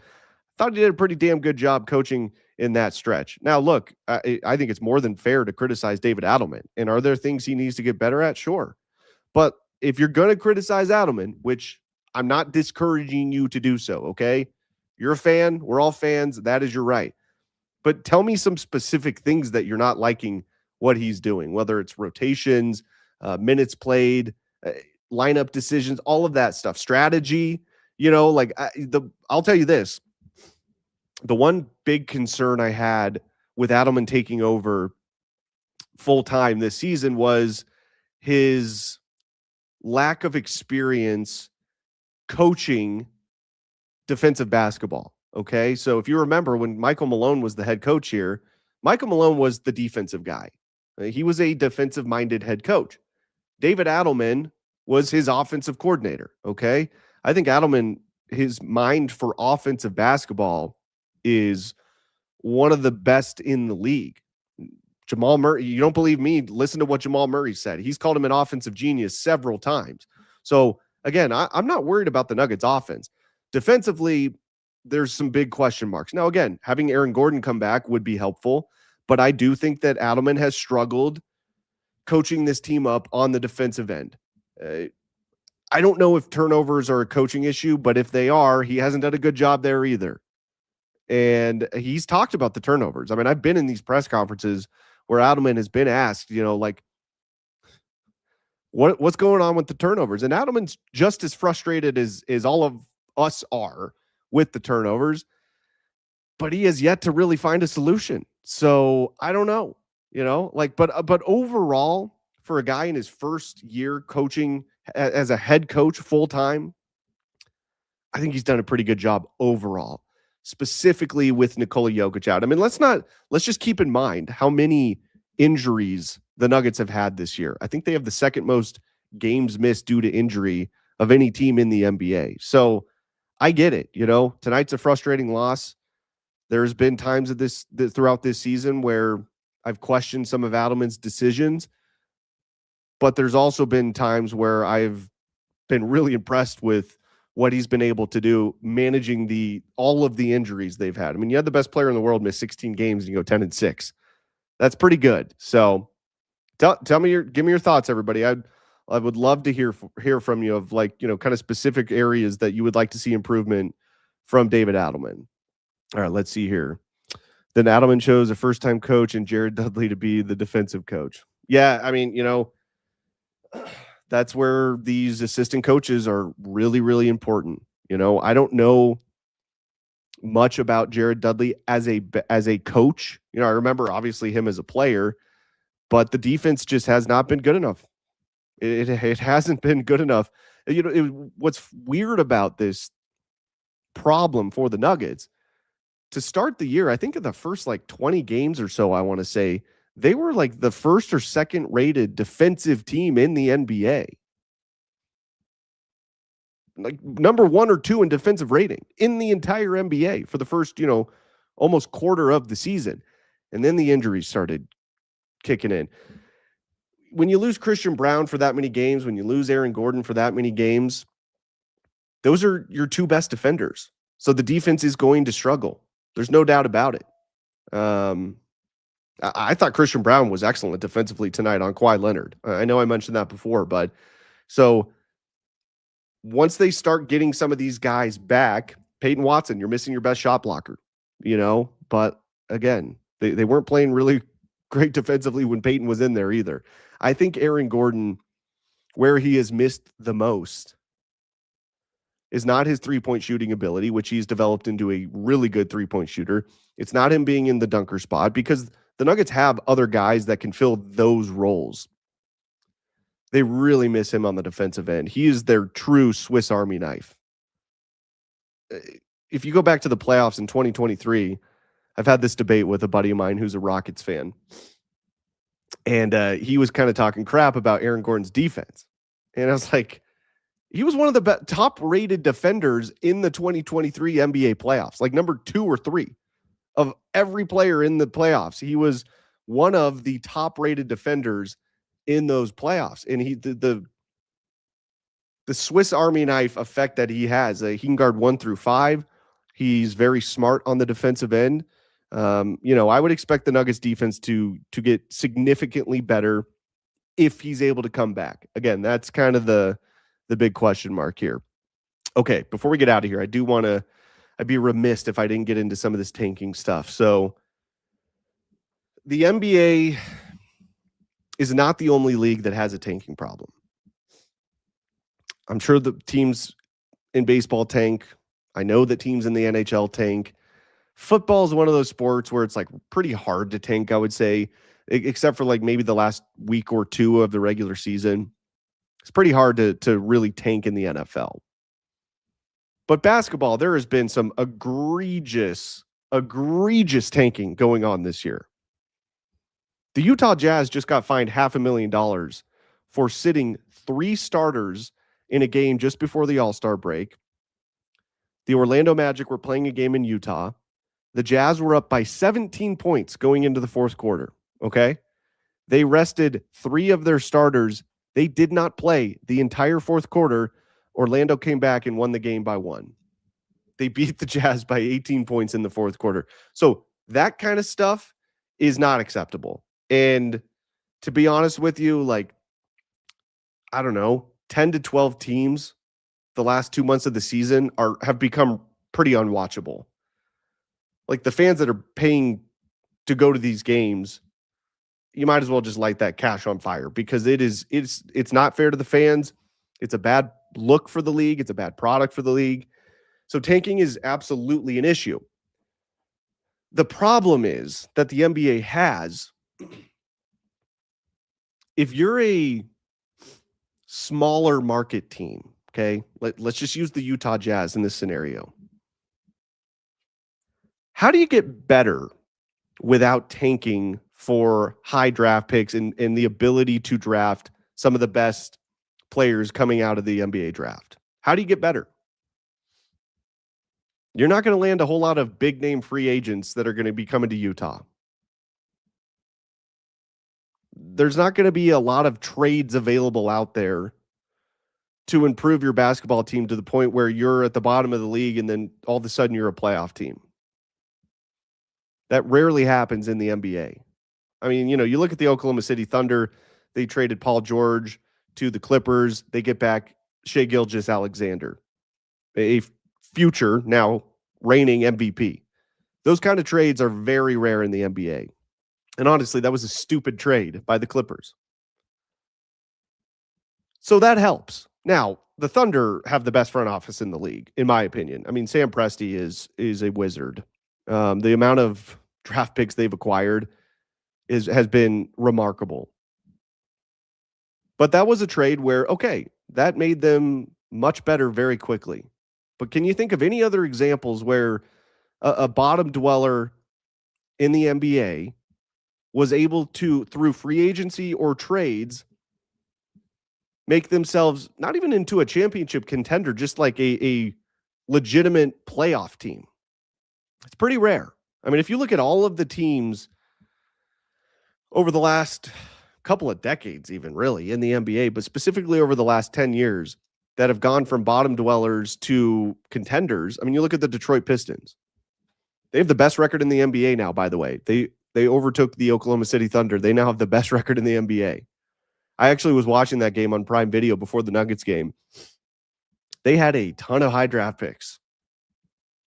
Thought he did a pretty damn good job coaching in that stretch. Now, look, I think it's more than fair to criticize David Adelman. And are there things he needs to get better at? Sure. But if you're going to criticize Adelman, which I'm not discouraging you to do so, okay? You're a fan. We're all fans. That is your right. but tell me some specific things that you're not liking what he's doing, whether it's rotations, minutes played, lineup decisions, all of that stuff, strategy. I'll tell you this: the one big concern I had with Adelman taking over full time this season was his lack of experience coaching defensive basketball. Okay. So if you remember when Michael Malone was the head coach here, Michael Malone was the defensive guy. He was a defensive minded head coach. David Adelman was his offensive coordinator. Okay. I think Adelman, his mind for offensive basketball is one of the best in the league. Jamal Murray, you don't believe me? Listen to what Jamal Murray said. He's called him an offensive genius several times. So again, I'm not worried about the Nuggets offense. Defensively, there's some big question marks. Now, again, having Aaron Gordon come back would be helpful, but I do think that Adelman has struggled coaching this team up on the defensive end. I don't know if turnovers are a coaching issue, but if they are, he hasn't done a good job there either. And he's talked about the turnovers. I mean, I've been in these press conferences where Adelman has been asked, what's going on with the turnovers? And Adelman's just as frustrated as all of us are with the turnovers, but he has yet to really find a solution. So I don't know, but overall, for a guy in his first year coaching as a head coach full-time, I think he's done a pretty good job overall, specifically with Nikola Jokic out. I mean, let's just keep in mind how many injuries the Nuggets have had this year. I think they have the second most games missed due to injury of any team in the NBA. So I get it. Tonight's a frustrating loss. There's been times of this throughout this season where I've questioned some of Adelman's decisions, but there's also been times where I've been really impressed with what he's been able to do managing all of the injuries they've had. I mean, you had the best player in the world miss 16 games and you go 10-6. That's pretty good. So give me your thoughts, everybody. I would love to hear from you of kind of specific areas that you would like to see improvement from David Adelman. All right, let's see here. Then Adelman chose a first-time coach and Jared Dudley to be the defensive coach. Yeah, I mean, that's where these assistant coaches are really, really important. I don't know much about Jared Dudley as a coach. I remember obviously him as a player, but the defense just has not been good enough. It hasn't been good enough. What's weird about this problem for the Nuggets, to start the year, I think in the first 20 games or so, I want to say, they were the first or second rated defensive team in the NBA. Number 1 or 2 in defensive rating in the entire NBA for the first, almost quarter of the season. And then the injuries started kicking in. When you lose Christian Brown for that many games, when you lose Aaron Gordon for that many games, those are your 2 best defenders. So the defense is going to struggle. There's no doubt about it. I thought Christian Brown was excellent defensively tonight on Kawhi Leonard. I know I mentioned that before, but so once they start getting some of these guys back, Peyton Watson, you're missing your best shot blocker, but again, they weren't playing really great defensively when Peyton was in there either. I think Aaron Gordon, where he has missed the most, is not his three-point shooting ability, which he's developed into a really good three-point shooter. It's not him being in the dunker spot, because the Nuggets have other guys that can fill those roles. They really miss him on the defensive end. He is their true Swiss Army knife. If you go back to the playoffs in 2023, I've had this debate with a buddy of mine who's a Rockets fan. And he was kind of talking crap about Aaron Gordon's defense. And I was like, he was one of the top-rated defenders in the 2023 NBA playoffs, number 2 or 3 of every player in the playoffs. He was one of the top-rated defenders in those playoffs. And the Swiss Army knife effect that he has, he can guard 1 through 5. He's very smart on the defensive end. I would expect the Nuggets defense to get significantly better if he's able to come back. Again, that's kind of the big question mark here. Okay, before we get out of here, I'd be remiss if I didn't get into some of this tanking stuff. So the NBA is not the only league that has a tanking problem. I'm sure the teams in baseball tank. I know that teams in the NHL tank. Football is one of those sports where it's like pretty hard to tank, I would say, except for like maybe the last week or two of the regular season. It's pretty hard to really tank in the NFL. But basketball, there has been some egregious tanking going on this year. The Utah Jazz just got fined $500,000 for sitting 3 starters in a game just before the All-Star break. The Orlando Magic were playing a game in Utah. The Jazz were up by 17 points going into the fourth quarter, okay? They rested 3 of their starters. They did not play the entire fourth quarter. Orlando came back and won the game by 1. They beat the Jazz by 18 points in the fourth quarter. So that kind of stuff is not acceptable. And to be honest with you, like, I don't know, 10 to 12 teams the last 2 months of the season have become pretty unwatchable. Like, the fans that are paying to go to these games, you might as well just light that cash on fire, because it's not fair to the fans. It's a bad look for the league. It's a bad product for the league. So tanking is absolutely an issue. The problem is that the NBA has, if you're a smaller market team, okay, let's just use the Utah Jazz in this scenario. How do you get better without tanking for high draft picks and the ability to draft some of the best players coming out of the NBA draft? How do you get better? You're not going to land a whole lot of big name free agents that are going to be coming to Utah. There's not going to be a lot of trades available out there to improve your basketball team to the point where you're at the bottom of the league and then all of a sudden you're a playoff team. That rarely happens in the NBA. I mean, you look at the Oklahoma City Thunder. They traded Paul George to the Clippers. They get back Shai Gilgeous-Alexander, a future, now reigning MVP. Those kind of trades are very rare in the NBA. And honestly, that was a stupid trade by the Clippers. So that helps. Now, the Thunder have the best front office in the league, in my opinion. I mean, Sam Presti is a wizard. The amount of draft picks they've acquired has been remarkable. But that was a trade where, okay, that made them much better very quickly. But can you think of any other examples where a bottom dweller in the NBA was able to, through free agency or trades, make themselves not even into a championship contender, just like a legitimate playoff team? It's pretty rare. I mean, if you look at all of the teams over the last couple of decades, even really in the NBA, but specifically over the last 10 years that have gone from bottom dwellers to contenders. I mean, you look at the Detroit Pistons. They have the best record in the NBA now, by the way. They overtook the Oklahoma City Thunder. They now have the best record in the NBA. I actually was watching that game on Prime Video before the Nuggets game. They had a ton of high draft picks.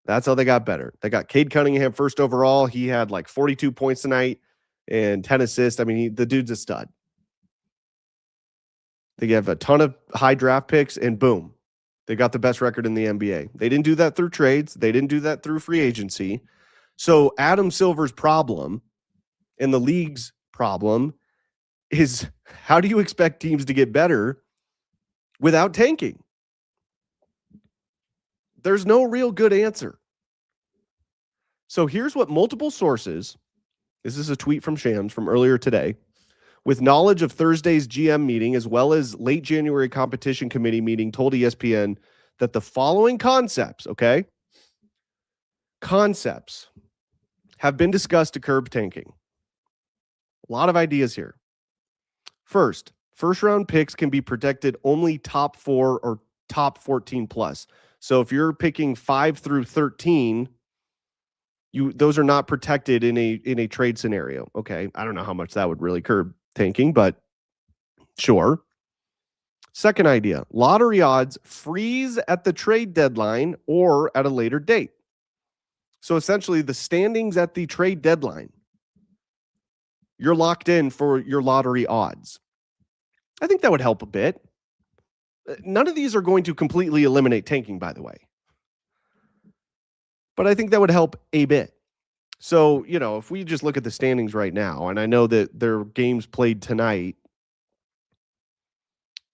That's how they got better. They got Cade Cunningham first overall. He had like 42 points tonight and 10 assists. I mean, the dude's a stud. They have a ton of high draft picks, and boom, they got the best record in the NBA. They didn't do that through trades. They didn't do that through free agency. So Adam Silver's problem and the league's problem is, how do you expect teams to get better without tanking? There's no real good answer. So here's what multiple sources, this is a tweet from Shams from earlier today, with knowledge of Thursday's GM meeting as well as late January competition committee meeting, told ESPN that the following concepts have been discussed to curb tanking. A lot of ideas here. First round picks can be protected only top 4 or top 14 plus. So if you're picking 5 through 13, those are not protected in a trade scenario. Okay, I don't know how much that would really curb tanking, but sure. Second idea, lottery odds freeze at the trade deadline or at a later date. So essentially the standings at the trade deadline you're locked in for your lottery odds. I think that would help a bit. None of these are going to completely eliminate tanking, by the way. But I think that would help a bit. So, if we just look at the standings right now, and I know that there are games played tonight.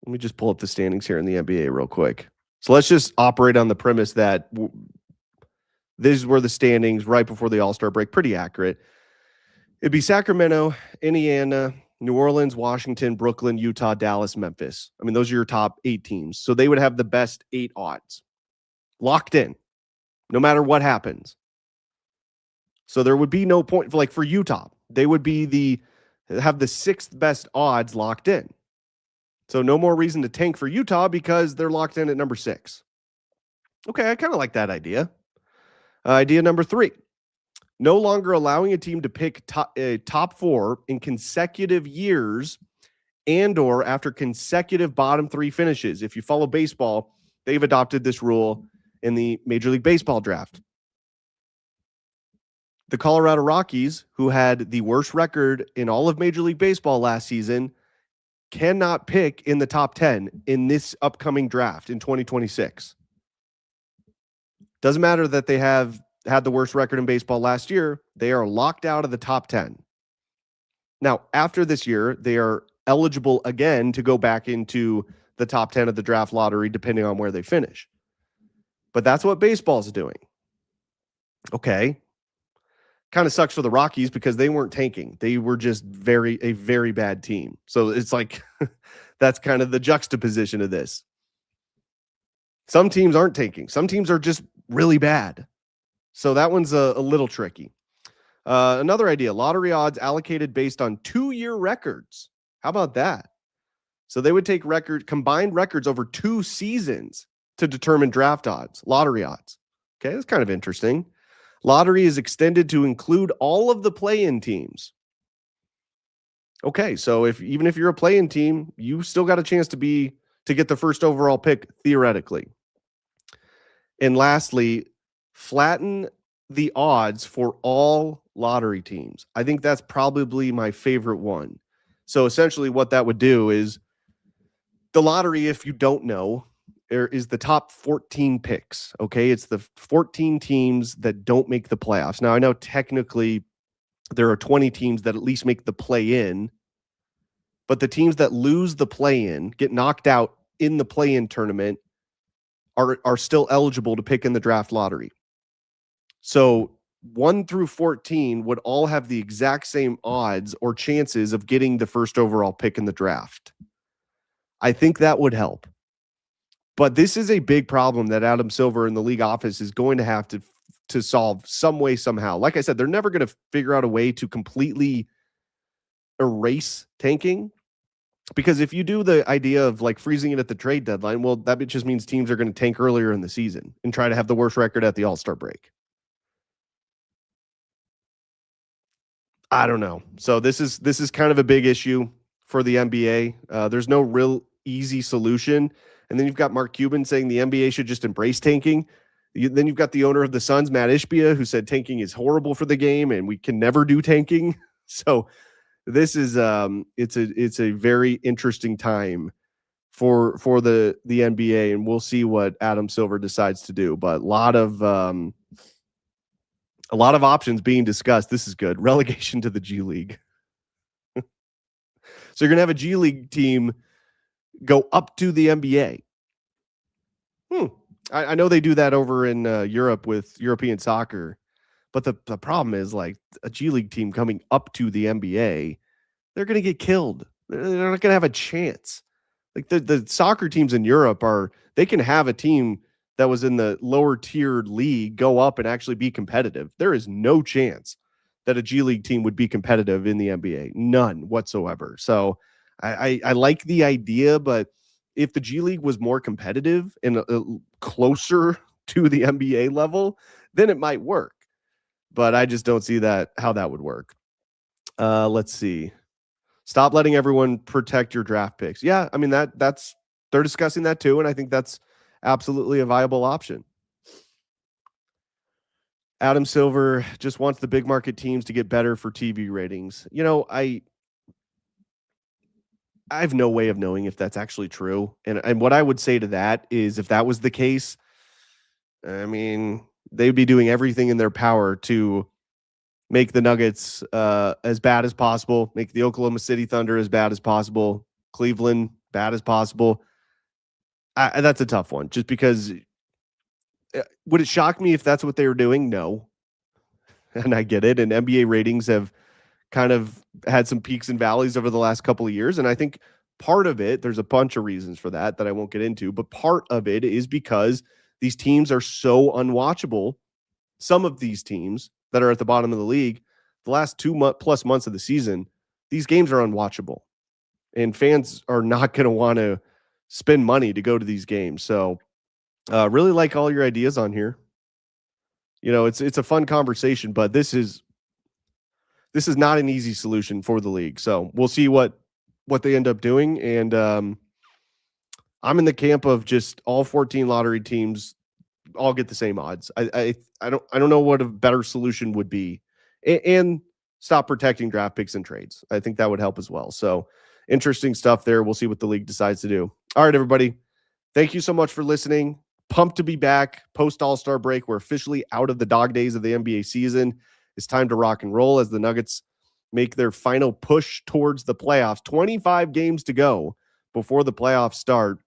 Let me just pull up the standings here in the NBA real quick. So let's just operate on the premise that these were the standings right before the All-Star break. Pretty accurate. It'd be Sacramento, Indiana, New Orleans, Washington, Brooklyn, Utah, Dallas, Memphis. I mean, those are your top 8 teams. So they would have the best 8 odds. Locked in, no matter what happens. So there would be no point, like for Utah, they would have the 6th best odds locked in. So no more reason to tank for Utah because they're locked in at number 6. Okay, I kind of like that idea. Idea number 3. No longer allowing a team to pick top 4 in consecutive years and or after consecutive bottom 3 finishes. If you follow baseball, they've adopted this rule in the Major League Baseball draft. The Colorado Rockies, who had the worst record in all of Major League Baseball last season, cannot pick in the top 10 in this upcoming draft in 2026. Doesn't matter that they have had the worst record in baseball last year. They are locked out of the top 10. Now, after this year, they are eligible again to go back into the top 10 of the draft lottery, depending on where they finish. But that's what baseball's doing. Okay. Kind of sucks for the Rockies because they weren't tanking. They were just a very bad team. So it's like, that's kind of the juxtaposition of this. Some teams aren't tanking. Some teams are just really bad. So that one's a little tricky. Another idea, lottery odds allocated based on 2-year records. How about that? So they would take combined records over 2 seasons to determine draft odds, lottery odds. Okay, that's kind of interesting. Lottery is extended to include all of the play-in teams. Okay, so even if you're a play-in team, you still got a chance to get the first overall pick theoretically. And lastly, flatten the odds for all lottery teams. I think that's probably my favorite one. So essentially what that would do is the lottery, if you don't know, there is the top 14 picks. Okay. It's the 14 teams that don't make the playoffs. Now I know technically there are 20 teams that at least make the play-in, but the teams that lose the play-in, get knocked out in the play-in tournament, are still eligible to pick in the draft lottery. So 1 through 14 would all have the exact same odds or chances of getting the first overall pick in the draft. I think that would help. But this is a big problem that Adam Silver in the league office is going to have to solve some way, somehow. Like I said, they're never going to figure out a way to completely erase tanking. Because if you do the idea of like freezing it at the trade deadline, well, that just means teams are going to tank earlier in the season and try to have the worst record at the All-Star break. I don't know. So this is kind of a big issue for the NBA. There's no real easy solution. And then you've got Mark Cuban saying the NBA should just embrace tanking. Then you've got the owner of the Suns, Matt Ishbia, who said tanking is horrible for the game and we can never do tanking. So this is it's a very interesting time for the NBA, and we'll see what Adam Silver decides to do. But a lot of options being discussed. This is good. Relegation to the G League. So you're going to have a G League team go up to the NBA. I know they do that over in Europe with European soccer, but the problem is like a G League team coming up to the NBA, they're going to get killed. They're not going to have a chance. Like the soccer teams in Europe they can have a team that was in the lower tiered league go up and actually be competitive. There is no chance that a G League team would be competitive in the NBA. None whatsoever. So I like the idea, but if the G League was more competitive and closer to the NBA level, then it might work. But I just don't see how that would work. Let's see. Stop letting everyone protect your draft picks. Yeah, I mean they're discussing that too, and I think that's absolutely a viable option. Adam Silver just wants the big market teams to get better for TV ratings. I have no way of knowing if that's actually true. And what I would say to that is, if that was the case, I mean, they'd be doing everything in their power to make the Nuggets as bad as possible, make the Oklahoma City Thunder as bad as possible, Cleveland bad as possible. That's a tough one, just because would it shock me if that's what they were doing? No. And I get it. And NBA ratings have kind of had some peaks and valleys over the last couple of years. And I think part of it, there's a bunch of reasons for that I won't get into, but part of it is because these teams are so unwatchable. Some of these teams that are at the bottom of the league, the last 2+ months of the season, these games are unwatchable. And fans are not going to want to spend money to go to these games. So really like all your ideas on here. It's a fun conversation, but this is not an easy solution for the league. So we'll see what they end up doing. And I'm in the camp of just all 14 lottery teams all get the same odds. I don't know what a better solution would be, and stop protecting draft picks and trades. I think that would help as well. So interesting stuff there. We'll see what the league decides to do. All right, everybody. Thank you so much for listening. Pumped to be back post All-Star break. We're officially out of the dog days of the NBA season. It's time to rock and roll as the Nuggets make their final push towards the playoffs. 25 games to go before the playoffs start.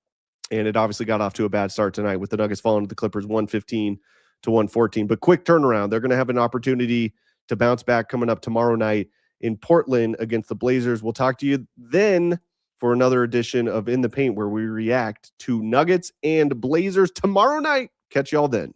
And it obviously got off to a bad start tonight with the Nuggets falling to the Clippers 115-114. But quick turnaround. They're going to have an opportunity to bounce back coming up tomorrow night in Portland against the Blazers. We'll talk to you then for another edition of In the Paint, where we react to Nuggets and Blazers tomorrow night. Catch y'all then.